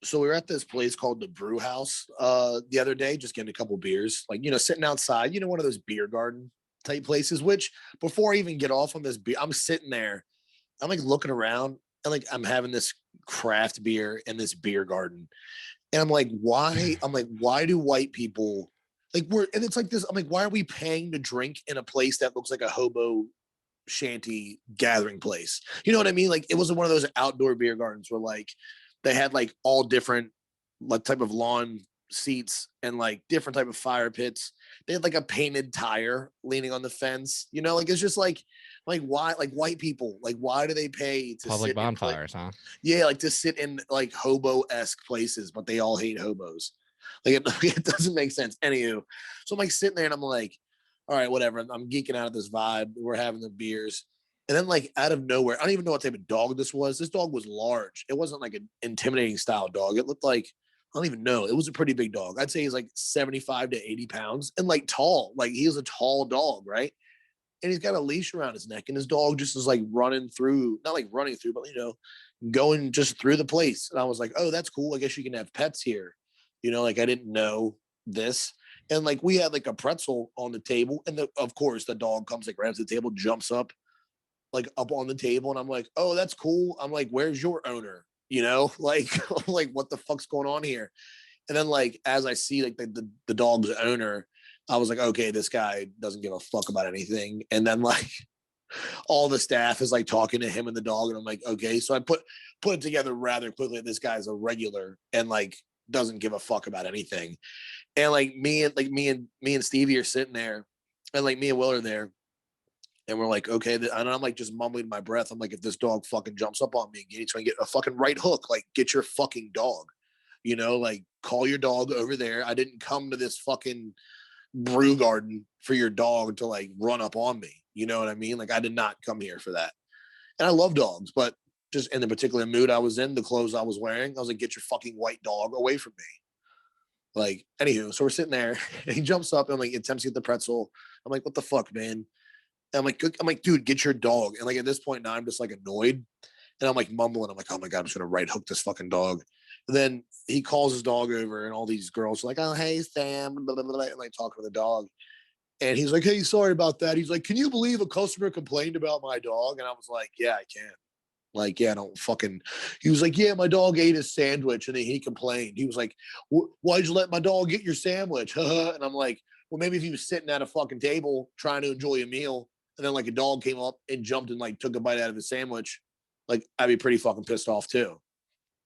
So we were at this place called the Brew House the other day, just getting a couple beers, like, sitting outside, one of those beer garden type places, which before I even get off on this beer, I'm sitting there, I'm like looking around and like I'm having this craft beer in this beer garden. And I'm like, why? I'm like, why do white people and it's like this, I'm like, why are we paying to drink in a place that looks like a hobo shanty gathering place? You know what I mean? Like it wasn't one of those outdoor beer gardens where like they had like all different like type of lawn seats and like different type of fire pits. They had like a painted tire leaning on the fence. Like it's just like why, like white people, like why do they pay to Public sit bonfires, huh? yeah, like to sit in like hobo-esque places, but they all hate hobos. Like it doesn't make sense. Anywho, so I'm like sitting there and I'm like, all right, whatever. I'm geeking out of this vibe. We're having the beers. And then like out of nowhere, I don't even know what type of dog this was. This dog was large. It wasn't like an intimidating style dog. It looked like, I don't even know. It was a pretty big dog. I'd say he's like 75 to 80 pounds and like tall. Like he was a tall dog, right? And he's got a leash around his neck. And his dog just is like running through, not like running through, but going just through the place. And I was like, oh, that's cool. I guess you can have pets here. Like I didn't know this. And like we had like a pretzel on the table. And of course, the dog comes like right up to the table, jumps up, like up on the table. And I'm like, oh, that's cool. I'm like, where's your owner? Like, I'm like, what the fuck's going on here? And then like as I see like the dog's owner, I was like, okay, this guy doesn't give a fuck about anything. And then like all the staff is like talking to him and the dog, and I'm like, okay. So I put it together rather quickly that this guy's a regular and like doesn't give a fuck about anything. And like me and Stevie are sitting there, and like me and Will are there, and we're like, okay. And I'm like just mumbling in my breath. I'm like, if this dog fucking jumps up on me, he's trying to get a fucking right hook. Like, get your fucking dog. Like call your dog over there. I didn't come to this fucking brew garden for your dog to like run up on me. You know what I mean? Like I did not come here for that. And I love dogs, but just in the particular mood I was in, the clothes I was wearing, I was like, get your fucking white dog away from me. Like, anywho, so we're sitting there and he jumps up and like attempts to get the pretzel. I'm like, what the fuck, man? And I'm like, dude, get your dog. And like at this point now I'm just like annoyed. And I'm like mumbling. I'm like, oh my God, I'm just gonna right hook this fucking dog. And then he calls his dog over, and all these girls are like, oh, hey, Sam, blah, blah, blah, and like talking to the dog. And he's like, hey, sorry about that. He's like, can you believe a customer complained about my dog? And I was like, yeah, I can. Like, yeah, don't fucking. He was like, yeah, my dog ate his sandwich, and then he complained. He was like, why'd you let my dog get your sandwich? And I'm like, well, maybe if he was sitting at a fucking table trying to enjoy a meal, and then like a dog came up and jumped and like took a bite out of his sandwich, like I'd be pretty fucking pissed off too.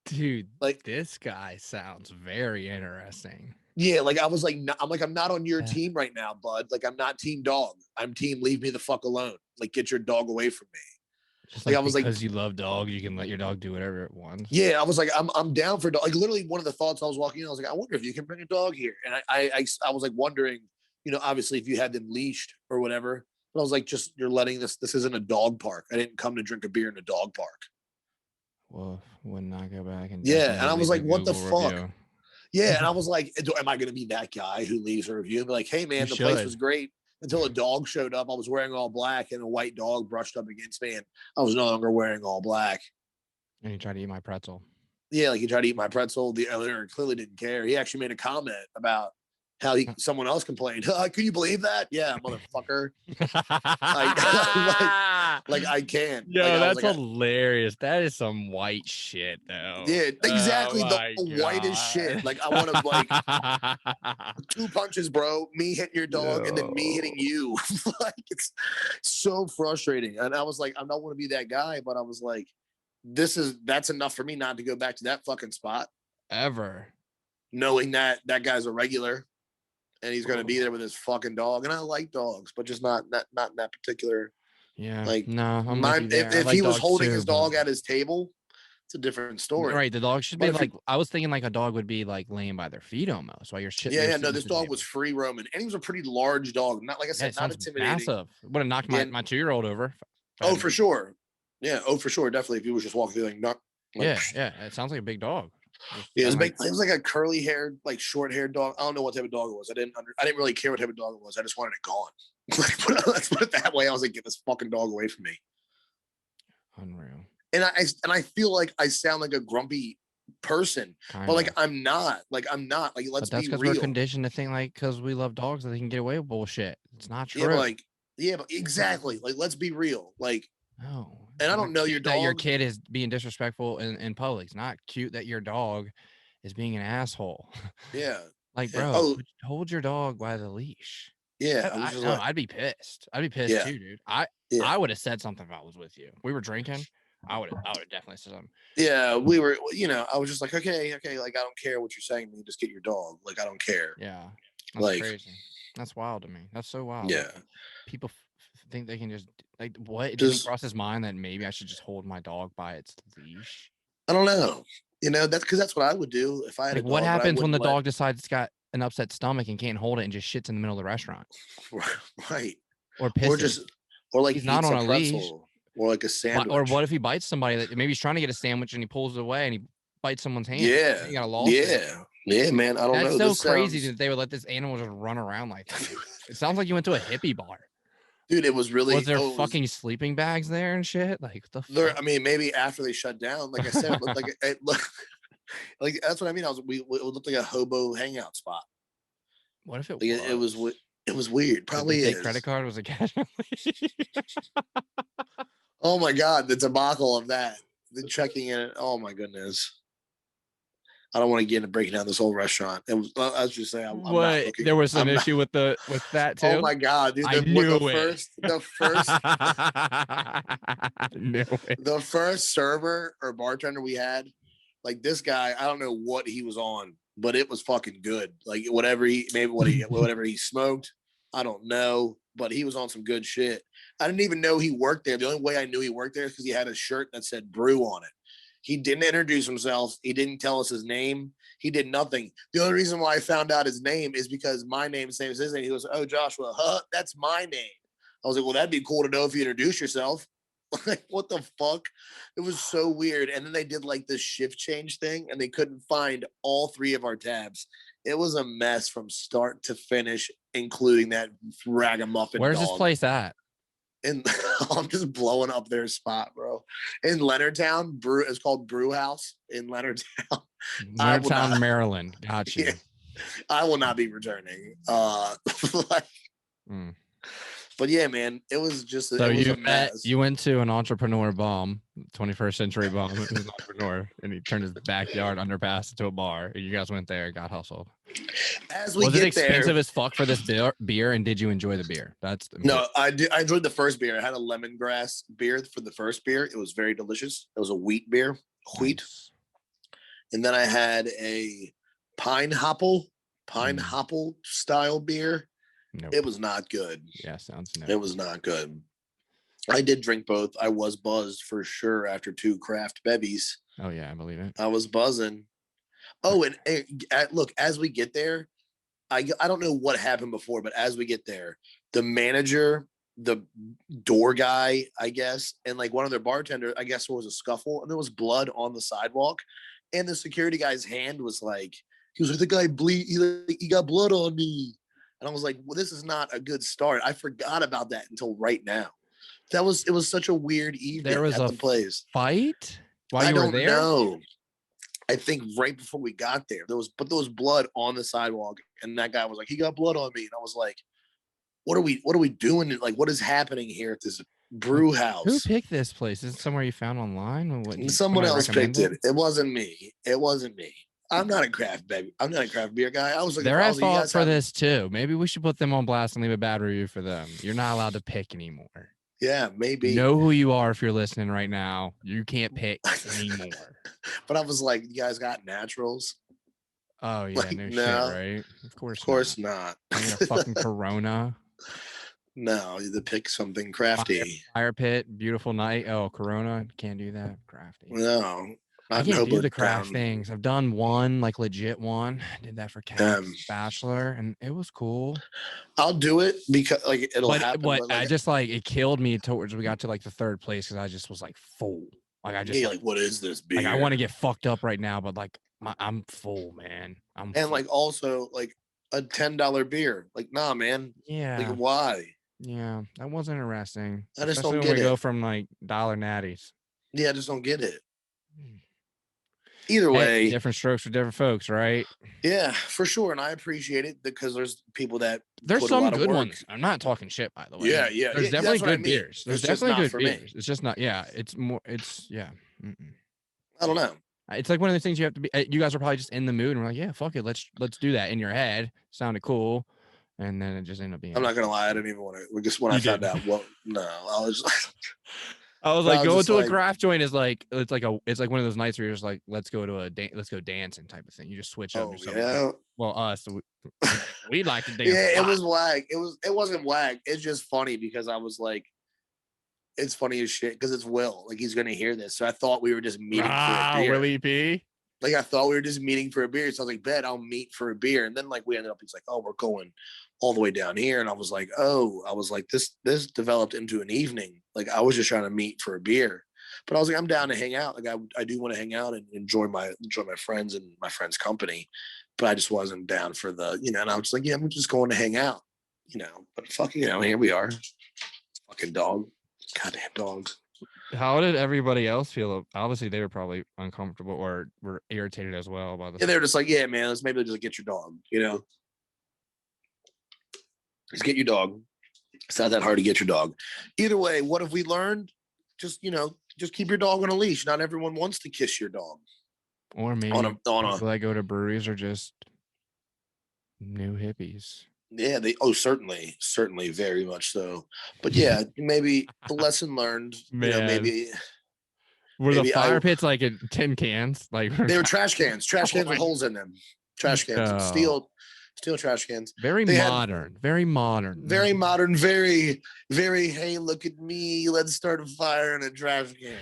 Dude, Like, this guy sounds very interesting. yeah, like I was like, I'm not on your team right now, bud. Like, I'm not team dog. I'm team leave me the fuck alone. Like, get your dog away from me. Just Like, I like was like, because you love dogs, you can let your dog do whatever it wants. yeah, I was like, I'm down for dog. Like, literally, one of the thoughts I was walking in, I was like, I wonder if you can bring a dog here. And I was like wondering, obviously if you had them leashed or whatever. But I was like, just you're letting this isn't a dog park. I didn't come to drink a beer in a dog park. Well, would not go back and Yeah, and definitely I was leave a like, what the Google fuck? review. Yeah, and I was like, am I going to be that guy who leaves a review and be like, hey, You man, the place was should. great until a dog showed up. I was wearing all black and a white dog brushed up against me, and I was no longer wearing all black. And you try to eat my pretzel. Yeah, like he tried to eat my pretzel. The owner clearly didn't care. He actually made a comment about how someone else complained. Can you believe that? Yeah, motherfucker. Like, like I can. Like Yo, I was that's like, hilarious. That is some white shit, though. yeah, Oh exactly the my whitest shit. god. Like I want to like two punches, bro. Me hitting your dog and then me hitting Yo. you. Like it's so frustrating. And I was like, I don't want to be that guy, but I was like, that's enough for me not to go back to that fucking spot, Ever. knowing that that guy's a regular and he's gonna be there with his fucking dog. And I like dogs, but just not in that particular Yeah. like No, I'm with my you there. I if like he was dogs holding too, his but dog at his table, it's a different story. right, the dog should But be if he like I was thinking like a dog would be like laying by their feet almost while yeah, you're yeah, no, sitting at this the dog was table. free roaming, and he was a pretty large dog. Not like I Yeah, said, it not sounds intimidating. massive. Would have knocked my And 2-year-old over. If I oh, had for sure, yeah, oh, for sure, definitely. If he was just walking through, like, not like, yeah, yeah. It sounds like a big dog. Just yeah, it was sound like big. It was like a curly haired, like short haired dog. I don't know what type of dog it was. I didn't really care what type of dog it was. I just wanted it gone. Let's put it that way. I was like, get this fucking dog away from me. unreal. And I feel like I sound like a grumpy person. Kind But of. like I'm not. Like I'm not. Like let's But that's be because we're real. conditioned to think like because we love dogs that they can get away with bullshit. It's not Yeah, but true. like yeah, but exactly. Like let's be real. Like, No, and I it's don't not know your cute that your dog. kid is being disrespectful in public. It's not cute that your dog is being an asshole. Yeah. Like, Yeah. bro, Oh, hold your dog by the leash. yeah. I was I just no, like, I'd be pissed. I'd be pissed yeah, too, dude. yeah. I would have said something if I was with you. We were drinking. I would have definitely said something. Yeah, we were, I was just like, okay, like I don't care what you're saying to me, just get your dog. Like I don't care. Yeah, that's Like, crazy. That's wild to me. That's so wild. Like yeah, people think they can just like what? It didn't just cross his mind that maybe I should just hold my dog by its leash. I don't know. That's because that's what I would do if I had a Like what dog, but I happens when wouldn't the let. dog decides it's got an upset stomach and can't hold it and just shits in the middle of the restaurant Right, or or pisses? just or like He's not eats on a a leash. pretzel or like a Or sandwich. what if he bites somebody that maybe he's trying to get a sandwich and he pulls it away and he bites someone's hand? Yeah, Then you got a lawsuit. yeah, man. I don't That's know. so This crazy sounds, that they would let this animal just run around like that. It sounds like you went to a hippie bar. dude. It was Was really. there Oh, it was fucking sleeping bags there and shit? Like what the there. fuck? I mean, maybe after they shut down, like I said, it looked like it looked like that's what I mean. It looked like a hobo hangout spot. What if it Like was? it was weird. Did they Probably take credit is. card? Was it cash only? Oh my god, the debacle of that. The checking in. Oh my goodness. I don't want to get into breaking down this whole restaurant. It was, I was just saying, I'm not What? looking. There was an I'm not. issue with that Oh too? my god, dude! I knew it. The first, I knew it. the first server or bartender we had, like this guy, I don't know what he was on, but it was fucking good. Like whatever he smoked, I don't know, but he was on some good shit. I didn't even know he worked there. The only way I knew he worked there is because he had a shirt that said "Brew" on it. He didn't introduce himself. He didn't tell us his name. He did nothing. The only reason why I found out his name is because my name is the same as his name. He goes, "Oh, Joshua, huh? That's my name." I was like, "Well, that'd be cool to know if you introduce yourself." Like, what the fuck? It was so weird. And then they did like this shift change thing, and they couldn't find all three of our tabs. It was a mess from start to finish, including that ragamuffin Where's this dog. place at? And I'm just blowing up their spot, bro. In Leonardtown, it's called Brew House in Leonardtown. I will Leonardtown, not. Maryland. Got you. Yeah, I will not be returning. Like, Mm. but yeah, man, it was just So it was a mess. you went to an entrepreneur bum, 21st century bum, who's an entrepreneur, and he turned his backyard underpass into a bar. And you guys went there, got hustled. As we Was it get expensive there, as fuck for this beer? And did you enjoy the beer? That's no, important. I did. I enjoyed the first beer. I had a lemongrass beer for the first beer. It was very delicious. It was a wheat beer, wheat, Nice. and then I had a pineapple style beer. Nope. It was not good. Yeah, sounds no. It was not good. I did drink both. I was buzzed for sure after two craft bevies. Oh yeah, I believe it. I was buzzing. Oh, and look, as we get there, I don't know what happened before, but as we get there, the manager, the door guy, I guess, and like one of their bartenders, I guess there was a scuffle and there was blood on the sidewalk. And the security guy's hand was like, he was like, the guy he got blood on me. And I was like, well, this is not a good start. I forgot about that until right now. It was such a weird There evening was at a the place. fight while I you were don't there. know. I think right before we got there, there was blood on the sidewalk, and that guy was like, he got blood on me. And I was like, what are we doing? Like, what is happening here at this brew Who house? picked this place? Is it somewhere you found online? Or what? Someone Somebody else picked it. recommended? It wasn't me. It wasn't me. I'm not a craft baby. I'm not a craft beer guy. I was looking They're for. I at was like, you fault guys for have. this too. Maybe we should put them on blast and leave a bad review for them. You're not allowed to pick anymore. Yeah, You maybe. know who you are if you're listening right now. You can't pick anymore. But I was like, you guys got naturals? Oh yeah, Like, no shit, no, right? Of of course course not. not. I need a fucking Corona. No, you had to pick something Fire, crafty. fire pit, beautiful night. Oh, Corona, can't do that. Crafty. No, I not in can't do Hobo the craft Town. things. I've done one, like legit one. I did that for Um, Cat's Bachelor, and it was cool. I'll do it because like it'll But happen. what But I like, just like it killed me towards we got to like the third place because I just was like full. Like I just yeah, like what is this like I beer? want to get fucked up right now, but like I'm full, man. I'm And full. like also like a $10 beer. Like, nah, man. Like, Yeah, why? yeah. That was interesting, I just especially don't when we get go it. from like dollar natties. Yeah, I just don't get it. Either Hey, way, different strokes for different folks, right? yeah, for sure. And I appreciate it because there's people that There's put a some lot of good work. ones. I'm not talking shit, by the way. Yeah, yeah, There's yeah. definitely That's what I good mean. beers. There's It's just definitely not good for me. beers. It's just not. Yeah, it's more. It's yeah. Mm-mm. I don't know. It's like one of the things you have to be. You guys are probably just in the mood and we're like, yeah, fuck it, let's do that in your head. Sounded cool, and then it just ended up I'm being. not gonna lie. I didn't even want to. Just when I You found did. out, well, no, I was. I was I like, was going just to a like, craft joint is like it's like one of those nights where you're just like, let's go to let's go dancing type of thing. You just switch up and oh do something. yeah, Well, us we like to dance yeah. a It lot. was wag. It wasn't wag. It's just funny because I was like, it's funny as shit because it's Will. Like he's gonna hear this, so I thought we were just meeting for a beer. Willie P. Like I thought we were just meeting for a beer. So I was like, bet I'll meet for a beer. And then like we ended up, he's like, oh, we're going all the way down here. And I was like, oh, I was like, this developed into an evening. Like I was just trying to meet for a beer. But I was like, I'm down to hang out. Like I do want to hang out and enjoy my friends and my friends' company. But I just wasn't down for the, and I was just like, yeah, I'm just going to hang out, But fucking, here we are. Fucking dog. Goddamn dogs. How did everybody else feel? Obviously, they were probably uncomfortable or were irritated as well by Yeah, this. they were just like, yeah, man, let's maybe just get your dog, Just get your dog. It's not that hard to get your dog. Either way, what have we learned? Just, just keep your dog on a leash. Not everyone wants to kiss your dog. Or maybe people that go to breweries are just new hippies. Yeah, certainly, very much so. But yeah, maybe the lesson learned, Man, maybe were the fire I pits like in tin cans? Like they were trash cans with holes in them. Trash cans, steel trash cans. Very They had modern, very modern, very modern, very, very, hey, look at me, let's start a fire in a trash can.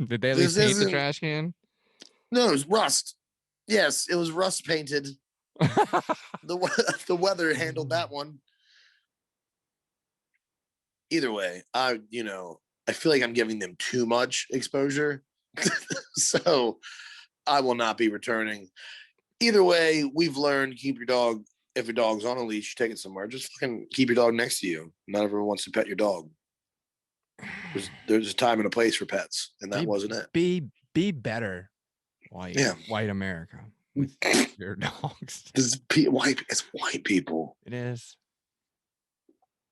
Did they at This least paint the isn't trash can? No, it was rust. Yes, it was rust painted. The weather handled that one. Either way, I feel like I'm giving them too much exposure. So I will not be returning. Either way, we've learned keep your dog. If your dog's on a leash, take it somewhere. Just fucking keep your dog next to you. Not everyone wants to pet your dog. There's a time and a place for pets, and that wasn't it. Be better, white America with your dogs. It's white people. It is.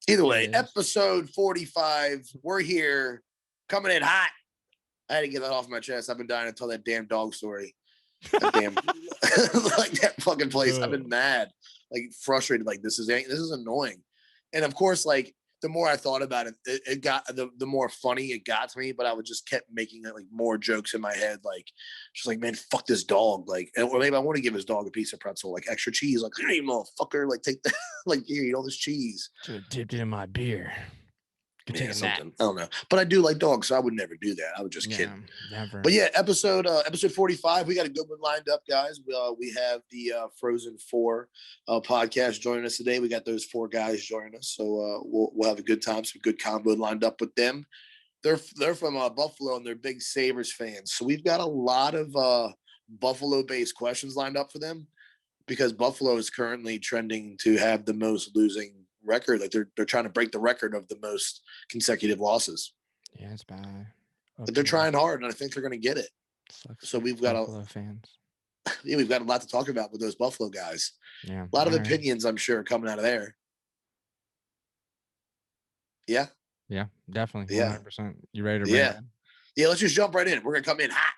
Either way, episode 45. We're here, coming in hot. I had to get that off my chest. I've been dying to tell that damn dog story. That damn, like that fucking place. I've been mad, like frustrated. Like this is annoying. And of course, like the more I thought about it, it got the more funny it got to me. But I would just kept making it like more jokes in my head, like just like, man, fuck this dog, like, or maybe I want to give his dog a piece of pretzel, like extra cheese, like, hey, motherfucker, like take that, like here, eat all this cheese. Should have dipped it in my beer. Could take something. I don't know, but I do like dogs, so I would never do that. I would just kid. Never. But yeah, episode 45. We got a good one lined up, guys. We have the Frozen 4 podcast joining us today. We got those 4 guys joining us, so we'll have a good time. Some good combo lined up with them. They're from Buffalo, and they're big Sabres fans. So we've got a lot of Buffalo-based questions lined up for them because Buffalo is currently trending to have the most losing record. Like they're trying to break the record of the most consecutive losses. Yeah, it's bad. But they're trying hard, and I think they're going to get it. So we've got Buffalo fans. Yeah, we've got a lot to talk about with those Buffalo guys. Yeah, a lot of opinions, I'm sure, coming out of there. Yeah, definitely. 100%. You ready to? Yeah. Let's just jump right in. We're gonna come in hot.